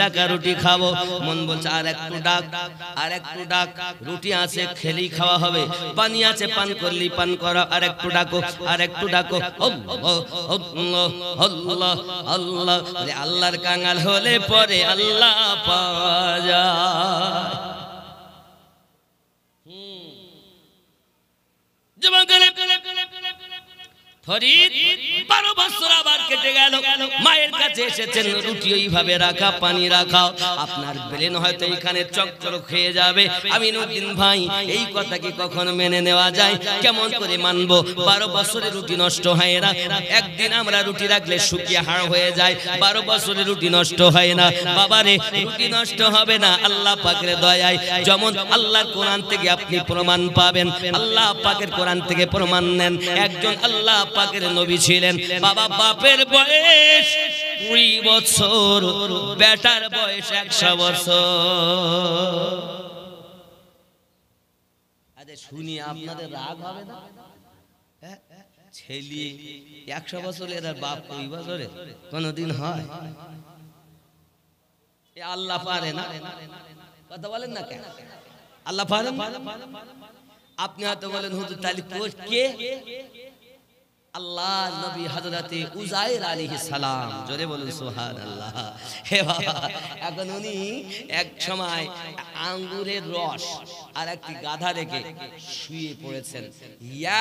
রাখা রুটি খাবো, মন বলছে আর একটু ডাক, আর একটু ডাক, রুটি আছে খেলেই খাওয়া হবে, পানি আছে পান করলেই পান করা, আর একটু ডাকো, আর একটু ডাকো, আল্লাহ আল্লাহ আল্লাহ আল্লাহ। আল্লাহর কাঙাল হলে পরে আল্লাহ পাওয়া যায়। ফরিদ 12 বছর আবার কেটে গেল, মায়ের কাছে এসেছেন, রুটি ওইভাবে রাখা, পানি রাখা। আপনার ব্রেন হয়তো এখানে চক্কর খেয়ে যাবে, আমিনুদ্দিন ভাই এই কথা কি কখনো মেনে নেওয়া যায়? কেমন করে মানবো? 12 বছরে রুটি নষ্ট হয় না। একদিন আমরা রুটি রাখলে শুকিয়ে হাড় হয়ে যায়, 12 বছরে রুটি নষ্ট হয় না। বাবারে রুটি নষ্ট হবে না আল্লাহ পাকের দয়ায়। যেমন আল্লাহর কোরআন থেকে আপনি প্রমাণ পাবেন, আল্লাহ পাকের কোরআন থেকে প্রমাণ নেন। একজন আল্লাহ পাকের নবী ছিলেন, বাবা বাপের বয়স 20 বছর, বেটার বয়স 100 বছর। আরে শুনি আপনাদের রাগ হবে না? ছেলে 100 বছরের আর বাপ 20 বছরের কোনদিন হয়? আল্লাহ পারে না? কথা বলেন না কেন? আল্লাহ পারেন? আপনি হয়তো বলেন হুজুর তাহলে কে? আল্লাহ নবী হযরতে উযাইর আলাইহিস সালাম। জোরে বলুন সুবহানাল্লাহ। হে বাবা, এখন উনি এক সময় আঙ্গুরের রস আর একটি গাধা রেখে শুয়ে পড়েছেন,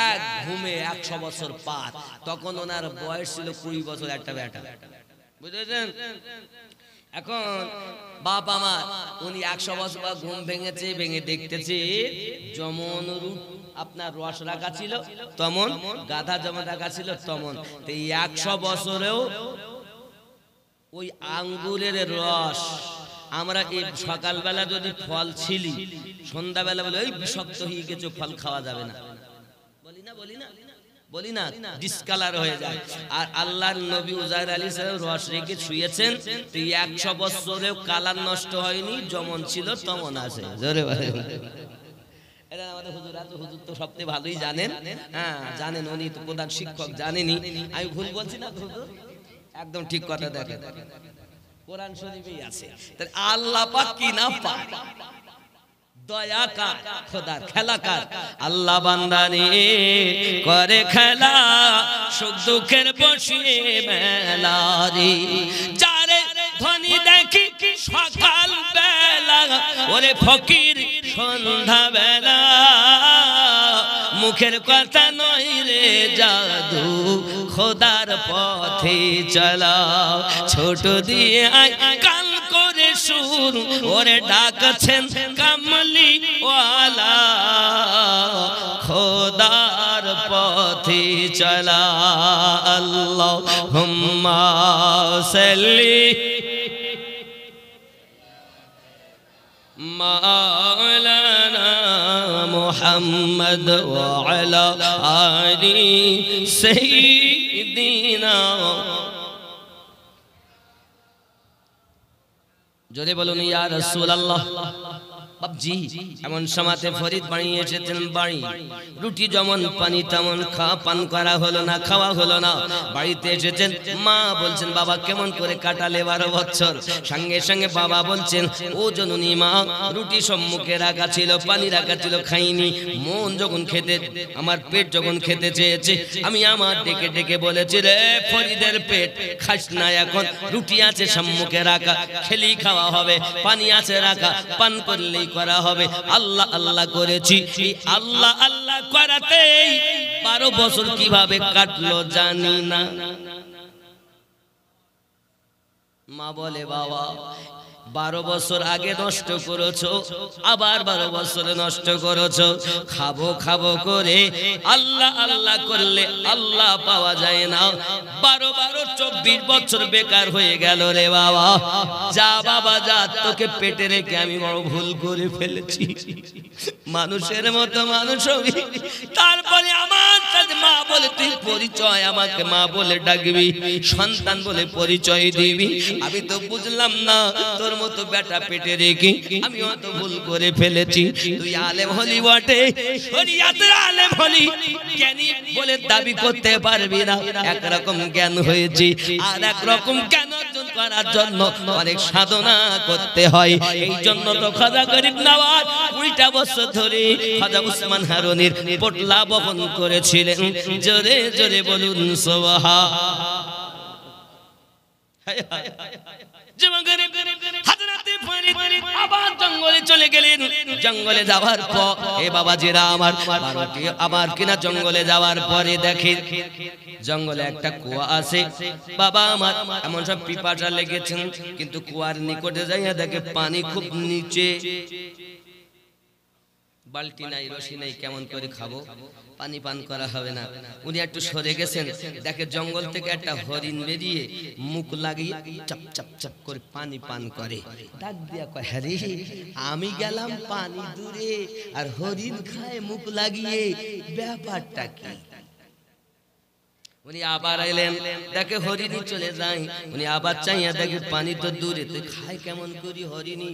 এক ঘুমে 100 বছর পার। তখন ওনার বয়স ছিল 20 বছর, একটা বেটা, বুঝেছেন? এখন বাপ আমার উনি 100 বছর ঘুম ভেঙেছে, ভেঙে দেখতেছে যেমন আপনার রস রাখা ছিল তেমন, গাধা যেমন রাখা ছিল তেমন। এই 100 বছরেও ওই আঙ্গুরের রস আমরা এই সকালবেলা যদি ফল ছিলি, সন্ধ্যাবেলা বলে ওই বিষাক্ত হয়ে গেছে, ফল খাওয়া যাবে না, বলি না বলি না বলি না, ডিসকালার হয়ে যায়। আর আল্লাহর নবী উযাইর আলাইহিস সালাম রস রেখে শুয়েছেন, তো 100 বছরেও কালার নষ্ট হয়নি, যেমন ছিল তেমন আছে। জোরে বলেন। এটা আমাদের হুজুর, এত হুজুর তো সবচেয়ে ভালোই জানেন। হ্যাঁ জানেন, উনি তো প্রধান শিক্ষক, জানেনই। আমি ভুল বলছি না হুজুর? একদম ঠিক কথা। দেখেন কোরআন শরীফেই আছে। তাহলে আল্লাহ পাক কি না পায়? দয়া কার, খোদার খেলা কার? আল্লাহ বান্দারে করে খেলা, সুখ দুঃখের বসিয়ে মেলা রে। যারে ধনী দেখি সকাল বেলা, ওরে ফকির সন্ধ্যা বেলা, মুখের কথা নয় রে জাদু, খোদার পথে চলা। ছোট দিয়ে আয় কাল করে সুর, ওরে ডাকছেন কামলি ওয়ালা, খোদার পথে চলা। আল্লাহুম্মা সাল্লি মাওলানা মুহাম্মদ ওয়া আলা আলি সাইয়্যিদিনা। জোরে বলুন ইয়া রাসূলুল্লাহ। বাবজি এমন সমাতে ফরিদ বাড়ি এসেছেন, বাড়ি রুটি যেমন পানি তেমন খাওয়া পান করা হলো না, খাওয়া হলো না। বাড়িতে এসেছেন, মা বলছেন বাবা কেমন করে কাটালে 12 বছর? সঙ্গে সঙ্গে বাবা বলছেন ও জননী মা, রুটি সম্মুখে রাখা ছিল, পানি রাখা ছিল, খাইনি। মন যখন খেতে, আমার পেট যখন খেতে চেয়েছে, আমি আমার ডেকে ডেকে বলেছি রে ফরিদের পেট খাস না, এখন রুটি আছে সম্মুখে রাখা, খেলেই খাওয়া হবে, পানি আছে রাখা, পান করলেই করা হবে। আল্লাহ আল্লাহ করেছি, আল্লাহ আল্লাহ করাতেই 12 বছর কিভাবে কাটলো জানি না। মা বলে বাবা 12 বছর আগে নষ্ট করেছো, আবার 12 বছরে নষ্ট করেছো। খাবো খাবো করে আল্লাহ আল্লাহ করলে আল্লাহ পাওয়া যায় না। 12 24 বছর বেকার হয়ে গেল রে বাবা। যা বাবা যা, তোকে পেটে রেখে আমি বড় ভুল করে ফেলেছি। মানুষের মতো মানুষ হবি, তারপরে আমার সাথে মা বলে তুই পরিচয়, আমাকে মা বলে ডাকবি, সন্তান বলে পরিচয় দিবি। আমি তো বুঝলাম না তোর মতো বেটা পেটে রেখে আমি অত ভুল করে ফেলেছি। তুই আলেম হলি বটে, শরীয়তের আলেম হলি, জ্ঞানী বলে দাবি করতে পারবি না। একরকম জ্ঞান হয়েছে, আর একরকম জ্ঞান অর্জন করার জন্য অনেক সাধনা করতে হয়। এই জন্য তো খাজা গরিব নওয়াজ 20টা বছর ধরে খাজা উসমান হারুনির পোটলা বহন করেছিলেন। জোরে জোরে বলুন সুবহান। আবার জঙ্গলে চলে গেলেন। জঙ্গলে যাওয়ার পর এ বাবাজিরা আমার কিনা জঙ্গলে যাওয়ার পরে দেখেন জঙ্গলে একটা কুয়া আছে। বাবা আমার এমন সব পিপাসা লেগেছেন, কিন্তু কুয়ার নিকটে যাইয়া দেখে পানি খুব নিচে, বালতি নাই, রশি নাই, কেমন করে খাবো, পানি পান করা হবে না। উনি একটু সরে গেছেন, দেখে জঙ্গল থেকে একটা হরিণ বেরিয়ে মুখ লাগিয়ে চাপ চাপ চাপ করে পানি পান করে। ডাক দিয়া কয়, হ্যাঁ আমি গেলাম পানি দূরে আর হরিণ খায় মুখ লাগিয়ে, ব্যাপারটা কি? উনি আবার এলেন, দেখে হরিণী চলে যায়। উনি আবার চাইয়া দেখে পানি তো দূরে, তো খায় কেমন করি হরিণী?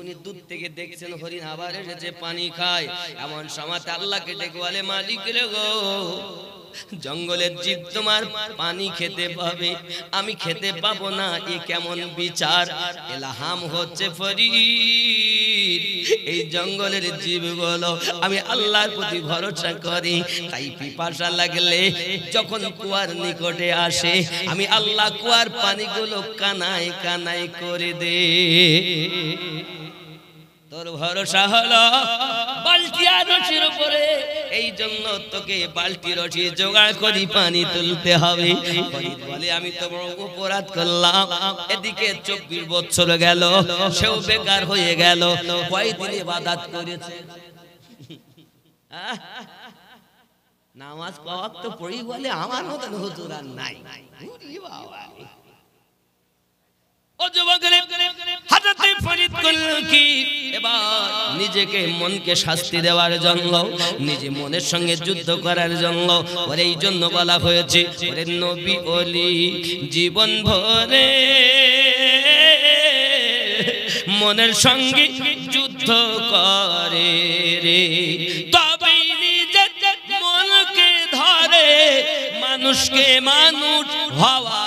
উনি দূর থেকে দেখছেন হরিণ আবার এসেছে পানি খায়। এমন সময় আল্লাহকে ডেকে বলে, মালিক রে গো, জঙ্গলের জীব তোমার পানি খেতে পাবে, আমি খেতে পাবো না, এ কেমন বিচার? এলাহাম হচ্ছে ফরিদ, এই জঙ্গলের জীবগুলো আমি আল্লাহর প্রতি ভরসা করি, তাই পিপাসা লাগলে যখন কুয়ার নিকটে আসে আমি আল্লাহ কুয়ার পানিগুলো কানায় কানায় করে দে। তোর ভরসা হলো বালতি আর রশির উপরে, এই জন্য তোকে বালতি রশি জোগাড় করি পানি তুলতে হবে। ফরিদ বলে, আমি তো বড় অপরাধ করলাম, এদিকে 24 বছর গেল, সেও বেকার হয়ে গেল, কয়দিন ইবাদত করেছে, নামাজ কওয়াক তো পড়ি, বলে আমার মতন হুজুর আর নাই। ও যুবক রে, হযরত ফরিদ করল কি? এবার নিজেকে মনকে শাস্তি দেওয়ার জন্য, নিজে মনের সঙ্গে যুদ্ধ করার জন্য, ওর এই জন্য বলা হয়েছে, ওরে নবী ওলি জীবন ভরে মনের সঙ্গে যুদ্ধ করে রে, তবেই নিজের মনকে ধরে মানুষকে মানুষ হওয়া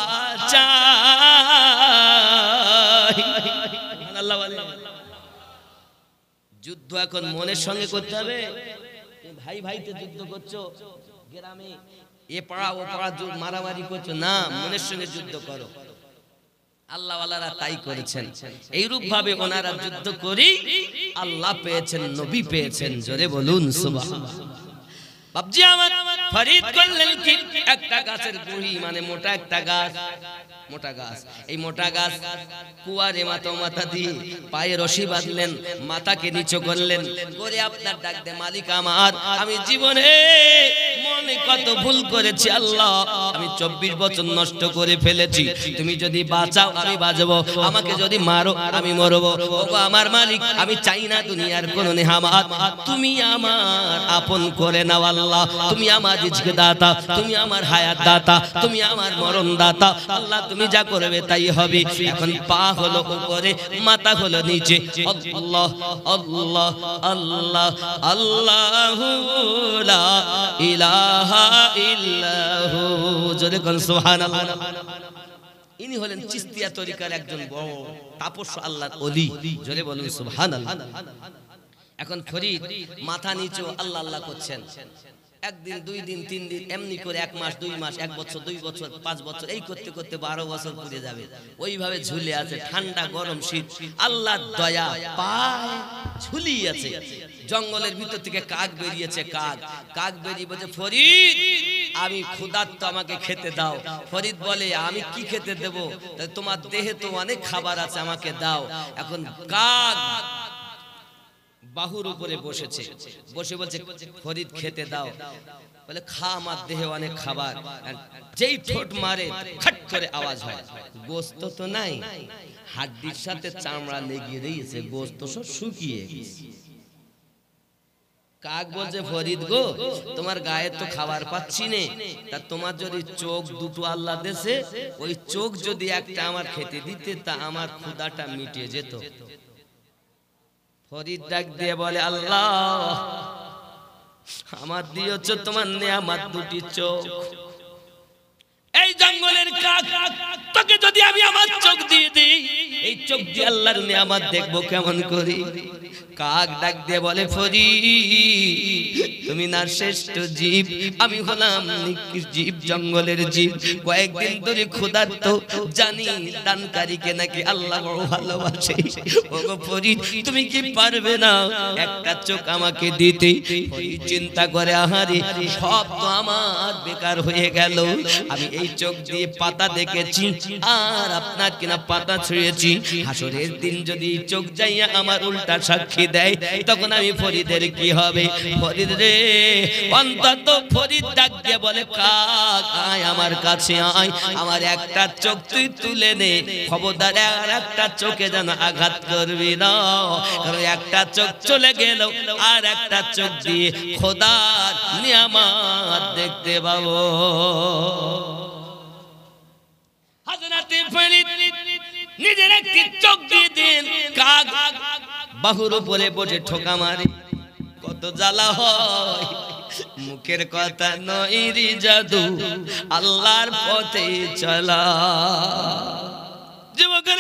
যুদ্ধ এখন মনের সঙ্গে করতে হবে। ভাই ভাইতে যুদ্ধ করছো, গ্রামে এ পাড়া ও পাড়া মারামারি করছো না, মনের সঙ্গে যুদ্ধ করো। আল্লাহ ওয়ালারা তাই করেছেন। এইরূপ ভাবে ওনারা যুদ্ধ করি আল্লাহ পেয়েছেন, নবী পেয়েছেন। জোরে বলুন সুবহানাল্লাহ। বাবজি আমার ফরিদ করলেন কি? একটা গাছের গুড়ি, মানে মোটা একটা গাছ, মোটা গাছ, এই মোটা গাছ কুয়ারে মাথা দিয়ে পায়ে রশি বাঁধলেন, মাথাকে নিচু করলেন, করে আপনার ডাক দে, মালিক আমার, আমি জীবনে মনে কত ভুল করেছি আল্লাহ, আমি 24 বছর নষ্ট করে ফেলেছি, তুমি যদি বাঁচাও আমি বাঁচবো, আমাকে যদি মারো আমি মরবো। ওগো আমার মালিক, আমি চাই না দুনিয়ার কোনো নেহামত, তুমি আমার আপন করে নাও আল্লাহ, তুমি আমার রিজক দাতা, তুমি আমার হায়াত দাতা, তুমি আমার মরণ দাতা আল্লাহ, তুমি যা করবে তাই হবে। এখন পা হলো উপরে, মাথা হলো নিচে, আল্লাহ আল্লাহ আল্লাহ আল্লাহু লা ইলাহা ইল্লাহু, জোরে কোন সুবহানাল্লাহ। ইনি হলেন চিশতিয়া তরিকার একজন বড় তাপস আল্লাহর ওলি, জোরে বলুন সুবহানাল্লাহ। এখন ফরিদ মাথা নিচু আল্লাহ আল্লাহ করছেন, একদিন, 2 দিন, 3 দিন, এমনি করে 1 মাস, 2 মাস, 1 বছর, 2 বছর, 5 বছর, এই করতে করতে 12 বছর পুড়ে যাবে। ওইভাবে ঝুলে আছে, ঠান্ডা গরম শীত, আল্লাহর দয়া পায় ঝুলিয়ে আছে। জঙ্গলের ভিতর থেকে কাক বেরিয়েছে, কাক বেরিয়ে বলছে, ফরিদ আমি ক্ষুধার্ত, আমাকে খেতে দাও। ফরিদ বলে, আমি কি খেতে দেব? তোমার দেহে তো অনেক খাবার আছে, আমাকে দাও। এখন কাক বাহুর উপরে বসেছে, বসে বলছে, ফরিদ খেতে দাও। বলে, খা, আমার দেহে অনেক খাবার। যেই ঠোঁট মারে খট করে আওয়াজ হয়, গোস্ত তো নাই, হাড্ডির সাথে চামড়া লেগে রয়েছে, গোস্ত সব শুকিয়ে গেছে। কাক বলছে, ফরিদ গো, তোমার গায়ে তো খাবার পাচ্ছি নে, তা তোমার যদি চোখ দুটো আল্লাহ দেশে, ওই চোখ যদি একটা আমার খেতে দিতে, তা আমার ক্ষুধাটা মিটে যেত। ফরিদ ডাক দিয়ে বলে, আল্লাহ আমার দিয়েছ তোমার নেয়ামত 2টি চোখ, এই এই জঙ্গলের কাক তোকে যদি আমি আমার চোখ দিয়ে দিই, এই চোখ দিয়ে আল্লাহর নিয়ামত দেখবো কেমন করি? কাক ডাক দিয়ে বলে ফরিদ তুমি না শ্রেষ্ঠ জীব, আমি হলাম জীব, জঙ্গলের জীব। কয়েকদিন ধরে ক্ষুধার্ত, জানি দানকারীকে নাকি আল্লাহ বড় ভালোবাসে। ওগো ফরিদ তুমি কি পারবে না একটা চোখ আমাকে দিতে? ফরিদ চিন্তা করে আহারে সব তো আমার বেকার হয়ে গেল, আমি এই চোখ দিয়ে পাতা দেখেছি আর আপনার কিনা পাতা ছুঁয়েছি, হাসরের দিন যদি চোখ যাইয়া আমার উল্টা সাক্ষী দেয় তখন আমি ফরিদের কি হবে? ফরিদ রে অন্তত ফরিদ ডাক দিয়ে বলে কাক আয় আমার কাছে আয়, আমার একটা চোখ তুই তুলে নে, খবরদার আর একটা চোখে যেন আঘাত করবি না, কারণ একটা চোখ চলে গেল আর একটা চোখ দিয়ে খোদার নিয়ামত দেখতে পাবো। হযরত ফরিদ নিজের একটি চোখ দিয়ে দেন, কাক বাহুর উপরে বসে ঠোকা মারে। কত জ্বালা হয়, মুখের কথা নয় রে জাদু, আল্লাহর পথে চলা। যুবকের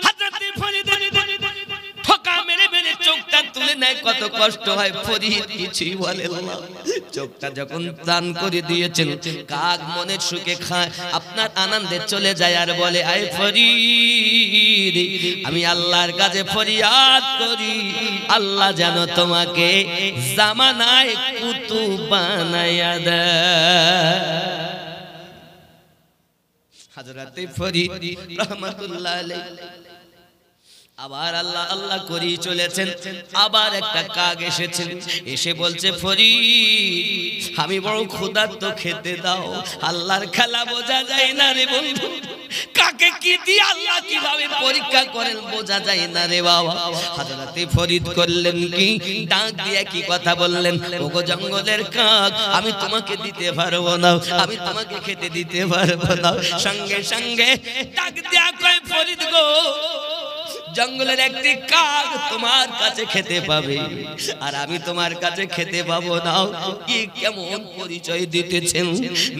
হযরত ফরিদ ঠোকা মেরে মেরে চোখটা তুলে নেয়, কত কষ্ট হয়। ফরিদ কিছুই বলে না। চোখটা যখন দান করে দিয়েছেন, কাক মনের সুখে খায়, আপনার আনন্দে চলে যায় আর বলে আয় ফরিদ আমি আল্লাহর কাছে ফরিয়াদ করি, আল্লাহ যেন তোমাকে জামানায় কুতুব বানায়া দেয়। হযরত ফরিদ রাহমাতুল্লাহ আলাইহি আবার আল্লাহ আল্লাহ করি চলেছেন। আবার একটা কাক এসেছে, এসে বলছে ফরিদ আমি বড় ক্ষুধার্ত, খেতে দাও। আল্লাহর খেলা বোঝা যায় না রে বন্ধু, কাকে কি দিয়ে আল্লাহ কিভাবে পরীক্ষা করেন বোঝা যায় না রে বাবা। হযরত ফরিদ করলেন কি, ডাক দিয়ে কি কথা বললেন, ওগো জঙ্গলের কাক আমি তোমাকে দিতে পারবো না, আমি তোমাকে খেতে দিতে পারবো না। সঙ্গে সঙ্গে ডাক দিয়া কয় ফরিদ গো জঙ্গলের একটি কাক তোমার কাছে খেতে পাবে আর আমি তোমার কাছে খেতে পাবো না, কি কেমন পরিচয় দিতেছেন?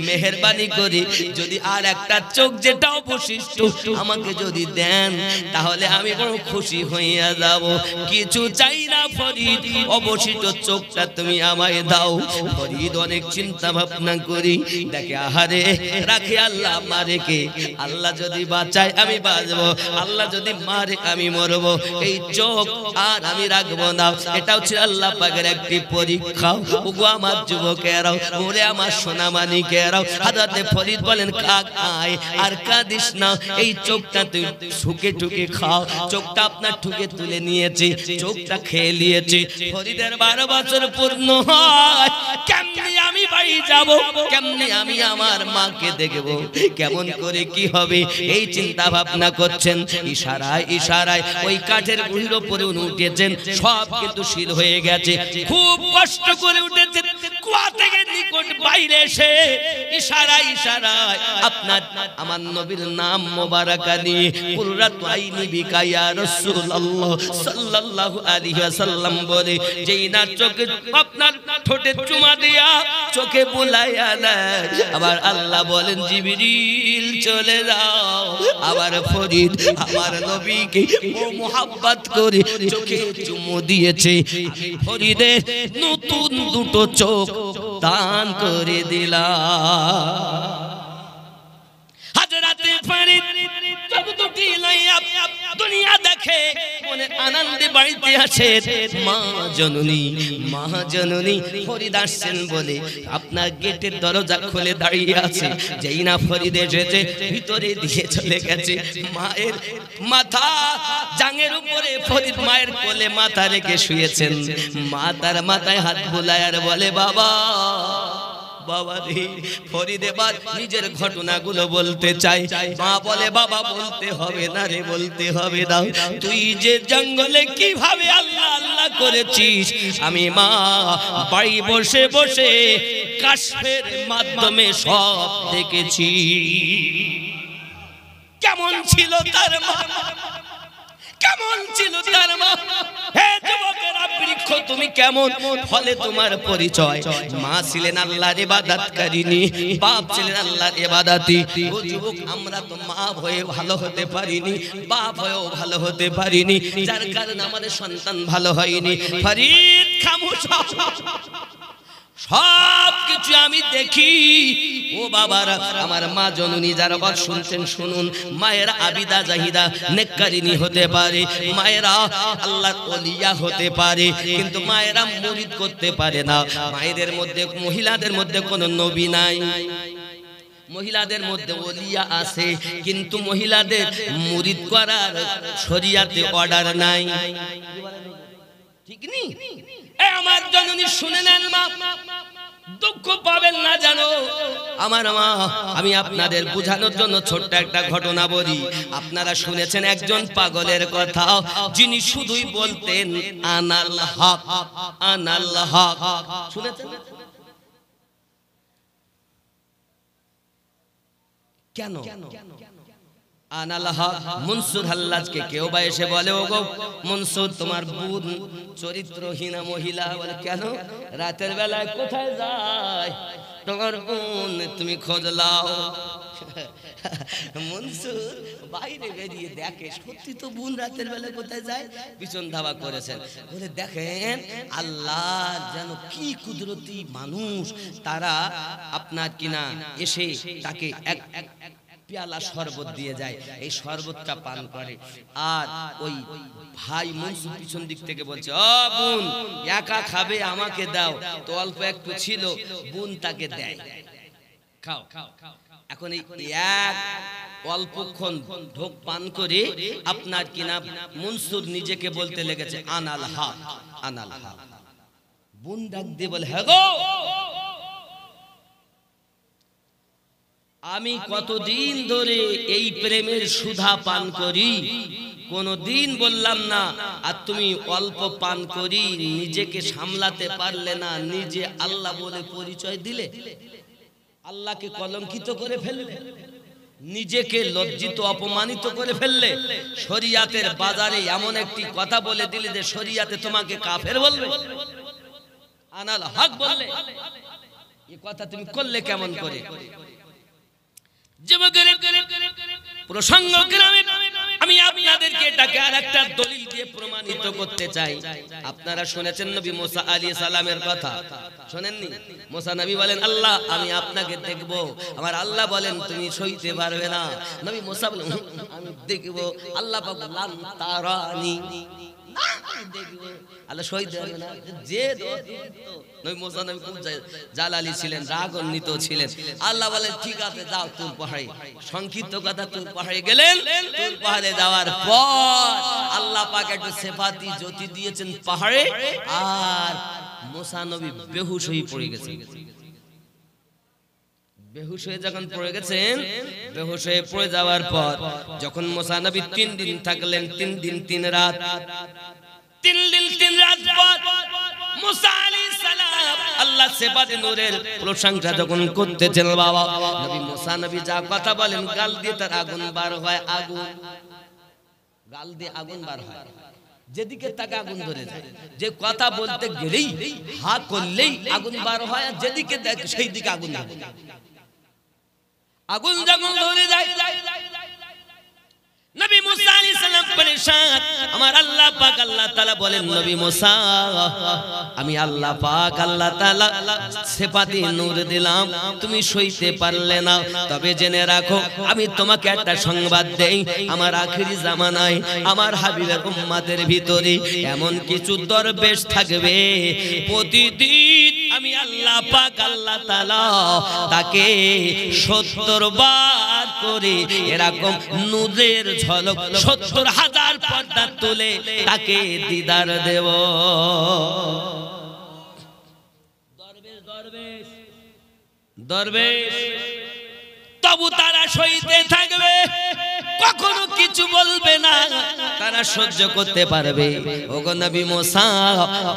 মেহেরবানি করে যদি আর একটা চোখ যেটা অবশিষ্ট আমাকে যদি দেন তাহলে আমি বড় খুশি হইয়া যাব, কিছু চাই না ফরিদ, অবশিষ্ট চোখটা তুমি আমায় দাও। ফরিদ অনেক চিন্তা ভাবনা করি দেখে আহারে রাখে আল্লাহ মারে কে, আল্লাহ যদি বাঁচায় আমি বাঁচবো, আল্লাহ যদি মারে আমি মরবো, এই চোখ আর আমি রাখবো না। এটাও ছিল আল্লাহ পাকের একটি পরীক্ষা। ওগো আমার যুবকেরাও, ওরে আমার সোনামানিকেরাও, হযরত ফরিদ বলেন কাক আয় আর কাঁদিস না, এই চোখটা তুই ঠুকে ঠুকে খাও। চোখটা আপনার ঠুকে তুলে নিয়েছে, চোখটা খেয়ে নিয়েছে। ফরিদের 12 বছর পূর্ণ হয়, কেমনে আমি বাড়ি যাব, কেমনে আমি আমার মাকে দেখবো, কেমন করে কি হবে, এই চিন্তা ভাবনা করছেন। ইশারায় ইশারায় ওই কাঠের গুঁড়ির উপরে উঠেছেন, সব কিন্তু শিল হয়ে গেছে, খুব কষ্ট করে উঠেছেন। কুয়া থেকে নিকট বাইরে এসে ইশারায় ইশারায় আপনার আমার নবীর নাম মোবারকা নিয়ে কুররাতু আইনি বিকা ইয়া রাসূলুল্লাহ সাল্লাল্লাহু আলাইহি ওয়াসাল্লাম বলে, যেই না চোখে আপনার ঠোঁটে চুমা দিয়া চোখে বুলাইয়া নেয়, আবার আল্লাহ বলেন জিবরিল চলে যাও। আবার ফরিদ আমার নবীকে ও মোহাব্বত করে চোখে চুমু দিয়েছে, ফরিদের নতুন দুটো চোখ দান করে দিলাম। হযরত ফরিদ চোখ দুটি লইয়া দুনিয়া দেখে, মনে আনন্দে বাড়িতে আসে। মা জননী ফরিদ আসছেন বলে আপনার গেটের দরজা খুলে দাঁড়িয়ে আছে। যেই না ফরিদ এসেছে ভিতরে দিয়ে চলে গেছে, মায়ের মাথা জাঙের উপরে ফরিদ মায়ের কোলে মাথা রেখে শুয়েছেন। মা তার মাথায় হাত বুলায় আর বলে বাবা বাবা রে। ফরিদ এবার নিজের ঘটনাগুলো বলতে চাই। মা বলে বাবা বলতে হবে না রে, বলতে হবে না, তুই যে জঙ্গলে কিভাবে আল্লাহ আল্লাহ করেছিস আমি মা বাড়ি বসে বসে কাশফের মাধ্যমে সব দেখেছি। কেমন ছিল তার মা, কেমন ছিল তার মা? হে যুবকেরা বৃক্ষ তুমি কেমন, ফলে তোমার পরিচয়। মা ছিলেন আল্লাহর ইবাদতকারিনী, বাপ ছিলেন আল্লাহর ইবাদতি। ও যুবক, আমরা তো মা হয়ে ভালো হতে পারিনি, বাপ হয়েও ভালো হতে পারিনি, যার কারণে আমাদের সন্তান ভালো হয়নি। ফরিদ খামোশ, সব কিছু আমি দেখি। ও বাবারা, আমার মা জননী যারা বাদ শুনছেন শুনুন, মায়েরা আবিদা জাহিদা নেককারিনী হতে পারে, মায়েরা আল্লাহর ওলিয়া হতে পারে, কিন্তু মায়েরা মুরিদ করতে পারে না। মায়েদের মধ্যে, মহিলাদের মধ্যে কোনো নবী নাই, মহিলাদের মধ্যে ওলিয়া আছে, কিন্তু মহিলাদের মুরিদ করার শরীয়তে অর্ডার নাই। ঠিক নেই? আমার জননী শুনে নেন মা, দুঃখ পাবেন না জানো আমার মা। আমি আপনাদের বোঝানোর জন্য ছোট্ট একটা ঘটনা বলি। আপনারা শুনেছেন একজন পাগলের কথা, যিনি শুধুই বলতেন আনাল হক, আনাল হক। শুনেছেন? কেন আনাল হক? মনসুর হাল্লাজকে কেউ বা এসে বলে, ও গো মনসুর, তোমার বোন চরিত্রহীনা মহিলা। বলে কেন? রাতের বেলায় কোথায় যায় তোমার বোন, তুমি খোঁজ লাও। মনসুর বাইরে বেরিয়ে দেখে সত্যি তো বোন রাতের বেলা কোথায় যায়, পিছন ধাওয়া করেছেন। বলে দেখেন আল্লাহ যেন কি কুদরতি মানুষ, তারা আপনার কিনা এসে তাকে এক পেয়ালা শরবত দিয়ে যায়, এই শরবতটা পান করে। আর ওই ভাই মনসুর পিছন দিক থেকে বলছে, ও বোন, একা খাবে, আমাকে দাও। তো অল্প একটু ছিল, বোন তাকে দেয়, খাও। এখন এই এক অল্পক্ষণ ঢোক পান করে আপনার কিনা মনসুর নিজেকে বলতে লেগেছে আনাল হক, আনাল হক। বোন ডাক দিয়ে বলে, হ্যাঁ গো, আমি কতদিন ধরে এই প্রেমের সুধা পান করি, কোনদিন বললাম না, আর তুমি অল্প পান করি নিজেকে সামলাতে পারলে না, নিজে আল্লাহ বলে পরিচয় দিলে, আল্লাহকে কলঙ্কিত করে ফেললে, নিজেকে লজ্জিত অপমানিত করে ফেললে, শরিয়াতের বাজারে এমন একটি কথা বলে দিলে যে শরিয়াতে তোমাকে কাফের বলবে, আনাল হক বললে। এই কথা তুমি করলে কেমন করে? প্রসঙ্গক্রমে আমি আপনাদেরকে এটাকে আরেকটা দলিল দিয়ে প্রমাণিত করতে চাই। আপনারা শুনেছেন নবী মুসা আলাইহিস সালামের কথা, শুনেননি? মুসা নবী বলেন, আল্লাহ আমি আপনাকে দেখব। আমার আল্লাহ বলেন তুমি সইতে পারবে না। নবী মুসা বলেন, আমি দেখব। আল্লাহ পাক লান তারানি, আল্লাহ সইতে পারবে না। যে নবী মুসা নবী খুব জালালি ছিলেন, রাগান্বিত ছিলেন। আল্লাহ বলেন, ঠিক আছে যাও তুর পাহাড়ে। সংক্ষিপ্ত কথা, তুর পাহাড়ে গেলেন। তুর পাহাড়ে যাওয়ার পর আল্লাহ পাক একটু সেফাতি জ্যোতি দিয়েছেন পাহাড়ে, আর মুসা নবী বেহুশ হয়ে পড়ে গেছেন। বেহুশ হয়ে যখন পড়ে গেছেন, বেহুশ হয়ে পড়ে যাওয়ার পর যখন মুসা নবী 3 দিন থাকলেন, 3 দিন 3 রাত, 3 দিন 3 রাত পর মুসা আলাইহিস সালাম আল্লাহ সেবাতে নূরের প্রশংসা যখন করতেছেন, বাবা নবী মুসা নবী যা কথা বলেন, গাল দিয়ে তার আগুন বার হয়, আগুন, গাল দিয়ে আগুন বার হয়, যেদিকে তাকে আগুন ধরে যায়। যে কথা বলতে গেলেই হা করলেই আগুন বার হয়, আর যেদিকে দেখে সেই দিকে আগুন ধরে যায়। আগুন যখন ধরে যায়, নবী মুসা আলাইহিস সালাম পরেশান। আমার আল্লাহ পাক আল্লাহ তাআলা বলেন, নবী মুসা আমি আল্লাহ পাক আল্লাহ তাআলা সেফাতি নূর দিলাম, তুমি সইতে পারলে না। তবে জেনে রাখো, আমি তোমাকে একটা সংবাদ দেই, আমার আখিরি জামানায় আমার হাবিবের উম্মতের ভিতরে এমন কিছু দরবেশ থাকবে, প্রতিদিন আমি আল্লাহ পাক আল্লাহ তাআলা তাকে 70 বার করে এরকম নূরের ঝলক 70,000 পর্দা তুলে তাকে দিদার দেব। দরবেশ দরবেশ দরবেশ, তবু তারা সইতে থাকবে, কখনো কিছু বলবে না, তারা সহ্য করতে পারবে। ওগো নবী মুসা,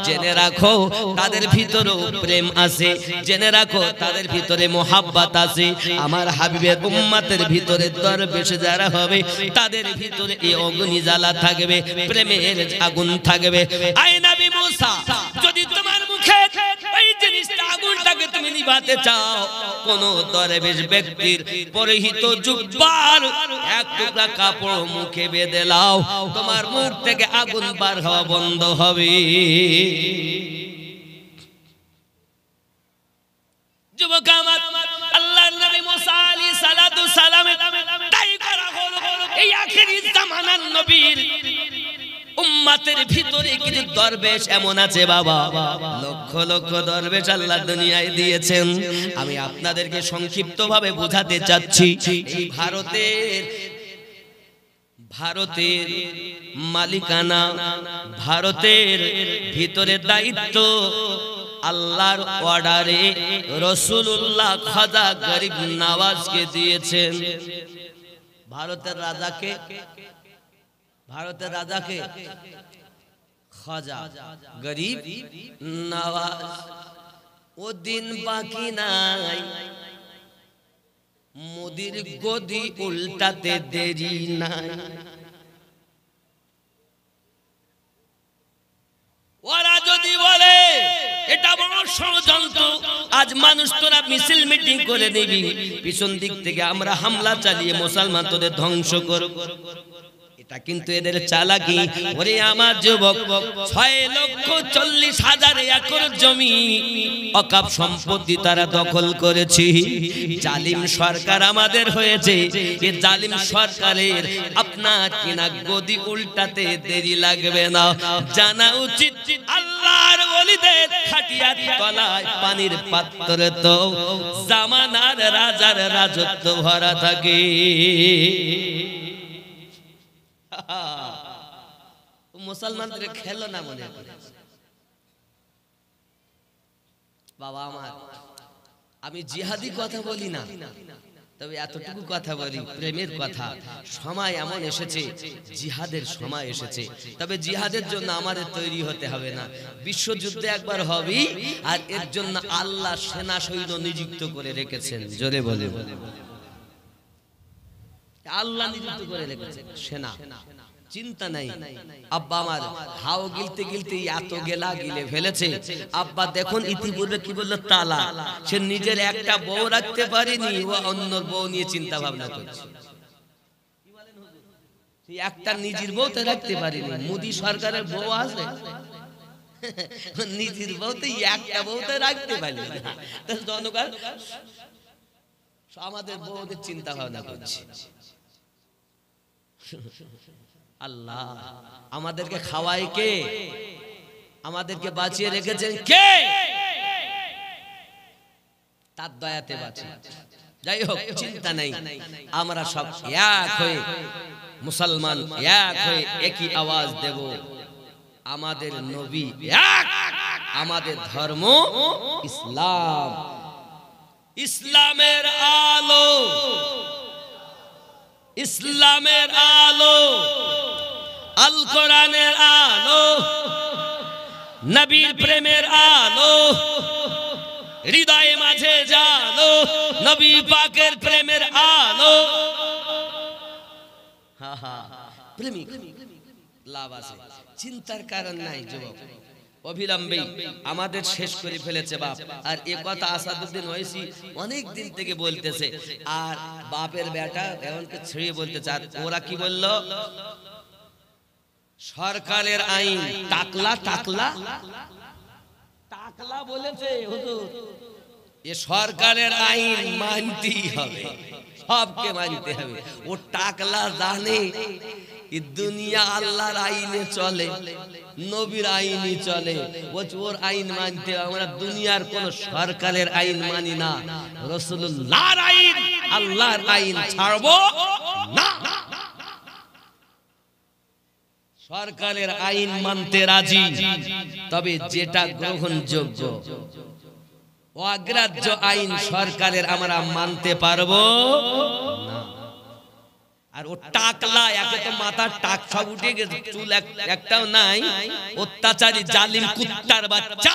জেনে রাখো তাদের ভিতরেও প্রেম আছে, জেনে রাখো তাদের ভিতরে মোহাব্বত আছে। আমার হাবিবের উম্মতের ভিতরে দরবেশ যারা হবে, তাদের ভিতরে এই অগ্নি জ্বালা থাকবে, প্রেমের আগুন থাকবে। আয় নবী মুসা, যদি তোমার মুখে ওই জিনিসটা আগুনটাকে তুমি নিভাতে চাও, কোন দরবেশ ব্যক্তির পরিহিত জুব্বার এক টুকরা কাপড় মুখে বেঁধে লাও, তোমার মুখ থেকে আগুন বার হওয়া বন্ধ হবে। যুবক আমার, আল্লাহর নবী মুসা আলাইহিস সালাতু সালাম তাই করা হলো। এই আখেরি জামানার নবীর উম্মতের ভিতরে কিছু দরবেশ এমন আছে বাবা, লক্ষ লক্ষ দরবেশ আল্লাহ দুনিয়ায় দিয়েছেন। আমি আপনাদেরকে সংক্ষিপ্তভাবে বোঝাতে চাচ্ছি, এই ভারতের মালিকানা, ভারতের ভিতরে দায়িত্ব আল্লাহর অর্ডারে রাসূলুল্লাহ খাজা গরিব নওয়াজকে দিয়েছেন। ভারতের রাজাকে খাজা গরিব নওয়াজ। ও দিন বাকি নাই, মোদির গদি উল্টাতে দেরি নাই। ওরা যদি বলে এটা বড় ষড়যন্ত্র, আজ মানুষ তোরা মিছিল মিটিং করে দিবি, পিছন দিক থেকে আমরা হামলা চালিয়ে মুসলমান তোদের ধ্বংস করব, এটা কিন্তু এদের চালাকি। ওরে আমার যুবক, 6,40,000 একর জমি অকাপ সম্পত্তি তারা দখল করেছে। জালিম সরকার আমাদের হয়েছে, এই জালিম সরকারের আপনার কিনা গদি উল্টাতে দেরি লাগবে না। জানা উচিত আল্লাহর ওলিদের খাটিয়ার তলায় পানির পাত্রে তো জামানার রাজার রাজত্ব ভরা থাকে। মুসলমানদের খেলো না মনে করে। বাবা আমার, আমি জিহাদি কথা বলি না, তবে এতটুকু কথা বলি, প্রেমের কথা। সময় এমন এসেছে, জিহাদের সময় এসেছে, তবে জিহাদের জন্য আমাদের তৈরি হতে হবে না। বিশ্বযুদ্ধে একবার হবে, আর এর জন্য আল্লাহ সেনা সৈন্য নিযুক্ত করে রেখেছেন। জোরে বলে, আল্লাহ নিযুক্ত করে রেখেছেন সেনা, চিন্তা নাই। আব্বা আমার হাও গিলতে গিলতে এত গেলা গিলে ফেলেছে। আব্বা দেখুন ইতিপূর্বে কি বললো, তালা। সে নিজের একটা বউ রাখতে পারেনি, ও অন্য বউ নিয়ে চিন্তা ভাবনা করছে। একটা নিজের বউ তো রাখতে পারেনি। মোদী সরকারের বউ আছে, নিজের বউ তো একটা বউ তো রাখতে পারেনি। জনগণ আমাদের বউদের চিন্তা ভাবনা করছে। আল্লাহ আমাদেরকে খাওয়ায় কে? আমাদেরকে বাঁচিয়ে রেখেছেন কে? তার দয়াতে বাঁচি। যাই হোক, চিন্তা নেই, আমরা সব এক হয়ে মুসলমান, এক হয়ে একই আওয়াজ দেব, আমাদের নবী এক, আমাদের ধর্ম ইসলাম। ইসলামের আলো, ইসলামের আলো, আল কোরআনের আলো, নবীর প্রেমের আলো, হৃদয়ে মাঝে জালো নবী পাকের প্রেমের আলো। হা হা, প্রেমিক লাভ আছে, চিন্তার কারণ নাই। যুবক অবিলম্বে আমাদের শেষ করে ফেলেছে বাপ। আর এ কথা আসাদুদ্দিন ওয়াইসি অনেক দিন থেকে বলতেছে, আর বাপের বেটা এমনকি ছেড়ে বলতে চায়। ওরা কি বলল? সরকারের আইন টাকলা টাকলা টাকলা বলেছে হুজুর। এ সরকারের আইন মানতেই হবে, সবকে মানতে হবে। ও টাকলা জানে দুনিয়া আল্লাহর আইনে চলে, নবীর আইনই চলে। ওর আইন মানতে, আমরা দুনিয়ার কোন সরকারের আইন মানি না, রাসূলুল্লাহর আইন, আল্লাহর আইন ছাড়বো না। সরকারের আইন মানতে রাজি, তবে যেটা গ্রহণযোগ্য, অগ্রাহ্য আইন সরকারের আমরা মানতে পারবো না। আর ও টাকলা, একে তো মাথার টাক সব উঠে গেছে, চুল একটাও নাই, অত্যাচারী জালিম কুত্তার বাচ্চা।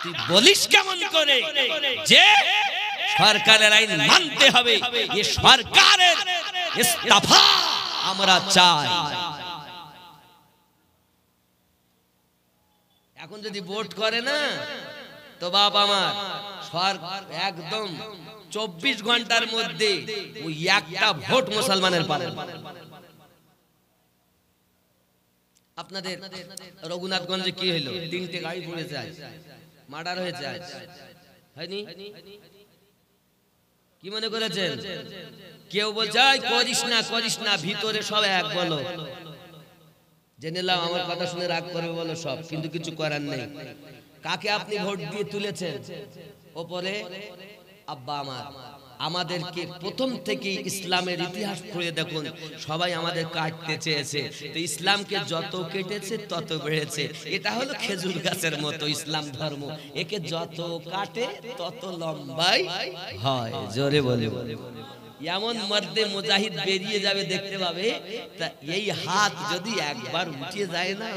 তুই বলিস কেমন করে যে সরকারের আইন মানতে হবে? এই সরকারের ইস্তফা আমরা চাই। এখন যদি ভোট করে না তো বাপ আমার একদম 24 ঘন্টার মধ্যে ওই একটা ভোট মুসলমানের পাবে। আপনাদের রঘুনাথগঞ্জে কি হলো? 3টে গাড়ি পুড়ে যায়, মার্ডার হয়েছে, হয়নি? কি মনে করেছেন? কেউ বলছে করিস না, ভিতরে সব এক বলো, জেনে নাও আমার কথা শুনে রাগ করবে বলো সব, কিন্তু কিছু করার নেই। কাকে আপনি ভোট দিয়ে তুলেছেন? ওপরে আব্বা আমার। আমাদেরকে প্রথম থেকে ইসলামের ইতিহাস পড়ে দেখুন, সবাই আমাদের কাটতে চেয়েছে, তো ইসলামকে যত কেটেছে তত বেড়েছে। এটা হলো খেজুর গাছের মতো ইসলাম ধর্ম, একে যত কাটে তত লম্বাই হয়। জোরে বলে এমন মর্দে মুজাহিদ বেরিয়ে যাবে, দেখতে পাবে। তা এই হাত যদি একবার উঠে যায় না,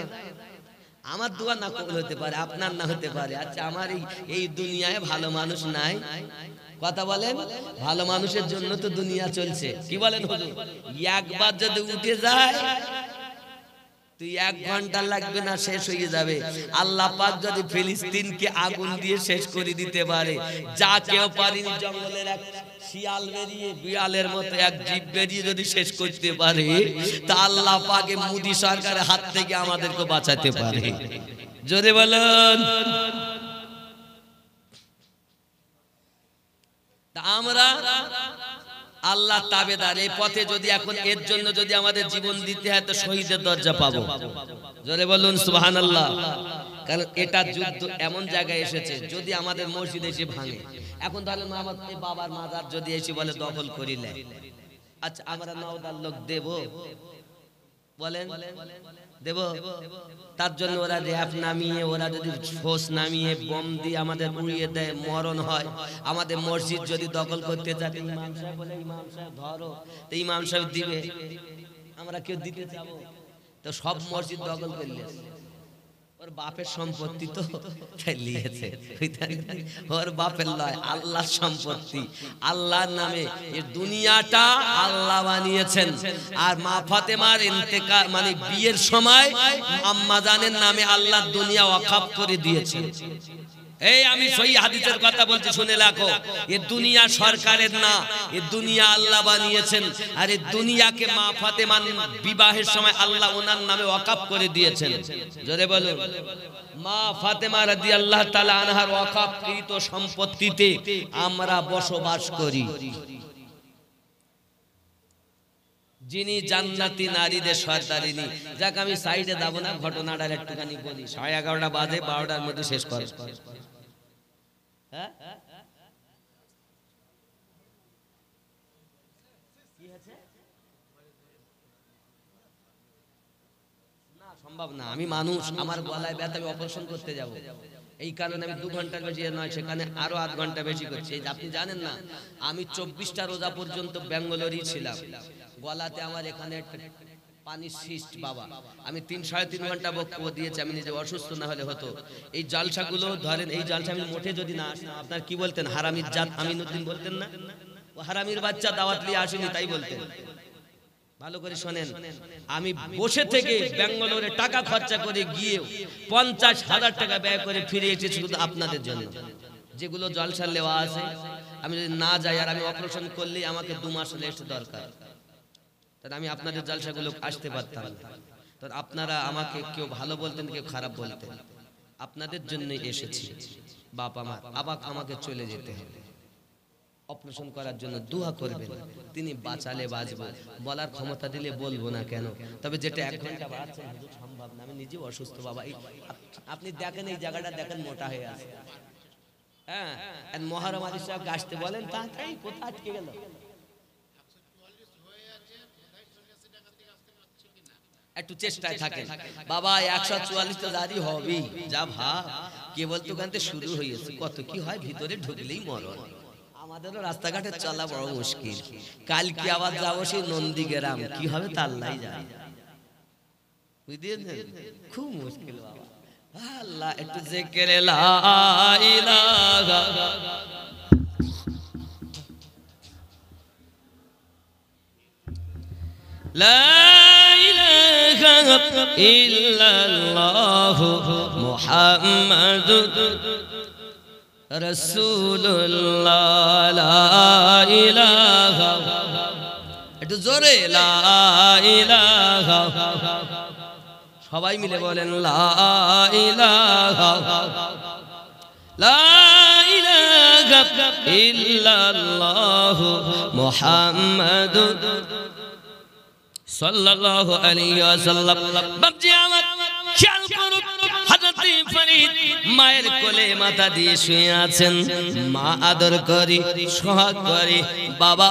আমার দোয়া না কবুল হতে পারে, আপনার না হতে পারে। আচ্ছা, আমার এই দুনিয়ায় ভালো মানুষ নাই, কথা বলেন, ভালো মানুষের জন্য তো দুনিয়া চলছে, কি বলেন হুজুর? একবার যদি উঠে যায় তুই 1 ঘন্টা লাগবে না, শেষ হয়ে যাবে। আল্লাহ পাক যদি ফিলিস্তিনকে আগুন দিয়ে শেষ করে দিতে পারে, যা কেউ পারেনি, জঙ্গলের এক শিয়াল বেরিয়ে, বিড়ালের মতো এক জীব বেরিয়ে যদি শেষ করতে পারে, তা আল্লাহ পাকে মোদি সরকারের হাত থেকে আমাদেরকে বাঁচাতে পারে। জোরে বলেন। তা আমরা আল্লাহ তাবেদার, এই পথে যদি এখন এর জন্য যদি আমাদের জীবন দিতে হয় তো শহীদের দরজা পাবো। জোরে বলুন সুবহানাল্লাহ। কারণ এটা যুদ্ধ এমন জায়গায় এসেছে, যদি আমাদের মসজিদ এসে ভাঙে, এখন তাহলে আমার বাবার মাজার যদি এসে বলে দখল করিলে, আচ্ছা আমরা নওদার লোক দেব? বলেন দেব? তার জন্য ওরা র্যাপ নামিয়ে, ওরা যদি ফোর্স নামিয়ে বম দিয়ে আমাদের উড়িয়ে দেয়, মরণ হয়। আমাদের মসজিদ যদি দখল করতে চায়, ইমাম সাহেব বলে ইমাম সাহেব ধরো, তো ইমাম সাহেব দিবে, আমরা কেউ দিতে যাবো? তো সব মসজিদ দখল করলে ওর বাপের সম্পত্তি তো লিয়েছে, ওর বাপের লয়, আল্লাহর সম্পত্তি, আল্লাহর নামে এই দুনিয়াটা আল্লাহ বানিয়েছেন। আর মা ফাতেমার ইন্তেকাল মানে বিয়ের সময় আম্মা জানের নামে আল্লাহ দুনিয়া ওয়াকফ করে দিয়েছেন। এই আমি সহি হাদিসের কথা বলছি, শুনে রাখো, এ দুনিয়া সরকারের না, এ দুনিয়া আল্লাহ বানিয়েছেন। আর এই দুনিয়াকে মা ফাতেমার বিবাহের সময় আল্লাহ ওনার নামে ওয়াকফ করে দিয়েছেন। জোরে বলুন, মা ফাতেমা রাদিয়াল্লাহু তাআলা আনহার ওয়াকফকৃত সম্পত্তিতে আমরা বসবাস করি। যিনি জান্নাতি নারীদের সর্দারিনী। যাক, আমি সাইডে যাব না, ঘটনাটা একটুখানি বলি। 11:30 বাজে, 12টার মধ্যে শেষ কর। হ্যাঁ, কি আছে না, সম্ভব না। আমি মানুষ, আমার গলায় ব্যথা, আমি অপারেশন করতে যাব, এই কারণে আমি 2 ঘন্টার বেশি নয়, সেখানে আরো 8 ঘন্টা বেশি করছি। আপনি জানেন না, আমি 24টা রোজা পর্যন্ত ব্যাঙ্গালোরই ছিলাম। গলাতে আমার এখানে পানির সিস্ট বাবা, আমি 3-3.5 ঘন্টা বক্তব্য দিয়েছি। আমি নিজে অসুস্থ না হলে হতো। এই জলসাগুলো ধরেন, এই জলসা আমি মোটে যদি না আসতাম, আপনার কি বলতেন? হারামির জাত আমিনুদ্দিন বলতেন না? ও হারামির বাচ্চা, দাওয়াত নিয়ে আসেনি তাই বলতেন। ভালো করে শোনেন, আমি বসে থেকে ব্যাঙ্গালোরে টাকা খরচা করে গিয়ে 50,000 টাকা ব্যয় করে ফিরে এসেছি শুধু আপনাদের জন্য। যেগুলো জলসা নেওয়া আছে, আমি যদি না যাই, আর আমি অপারেশন করলেই আমাকে 2 মাস রেস্ট দরকার, তাহলে আমি আপনাদের জলসাগুলো আসতে পারতাম না। তো আপনারা আমাকে কেউ ভালো বলতেন, কেউ খারাপ বলতেন, আপনাদের জন্যই এসেছি। বাপ আমার, আবার আমাকে চলে যেতে হবে, অপারেশন করার জন্য দোয়া করবেন, তিনি বাঁচালে বাঁচবো, বলার ক্ষমতা দিলে বলবো না কেন। তবে যেটা 1 ঘন্টা বাড়াচ্ছেন সম্ভব না, আমি নিজেও অসুস্থ বাবা। আপনি দেখেন এই জায়গাটা দেখেন, মোটা হয়ে আছে। হ্যাঁ, মহরম আলী সাহেব আসতে বলেন, তাই কোথায় আটকে গেল? একটু চেষ্টায় থাকেন বাবা, 144 তো জারি হবেই। যা ভাব, কেবল তো কানতে শুরু হয়েছে, কত কি হয় ভিতরে ঢুকলেই মরণ। আমাদেরও রাস্তাঘাটে চলা বড় মুশকিল। কাল কি আবার যাবো সেই নন্দীগ্রাম, কি হবে তা আল্লাহই জানে, বুঝলেন? খুব মুশকিল বাবা। আল্লাহ, একটু জিকিরে লা ইলাহা লা ইলাহা ইল্লাল্লাহু মুহাম্মাদুর রাসূলুল্লাহ লা ইলাহা একটু জোরে লা ইলাহা সবাই মিলে বলেন লা ইলাহা লা ইলাহা ইল্লাল্লাহু মুহাম্মাদুর সাল্লাল্লাহু আলাইহি ওয়াসাল্লাম। বাপজি আমার খেয়াল করুন, হযরত ফরিদ মায়ের কোলে মাথা দিয়ে শুয়ে আছেন। মা আদর করে সোহাগ করে, বাবা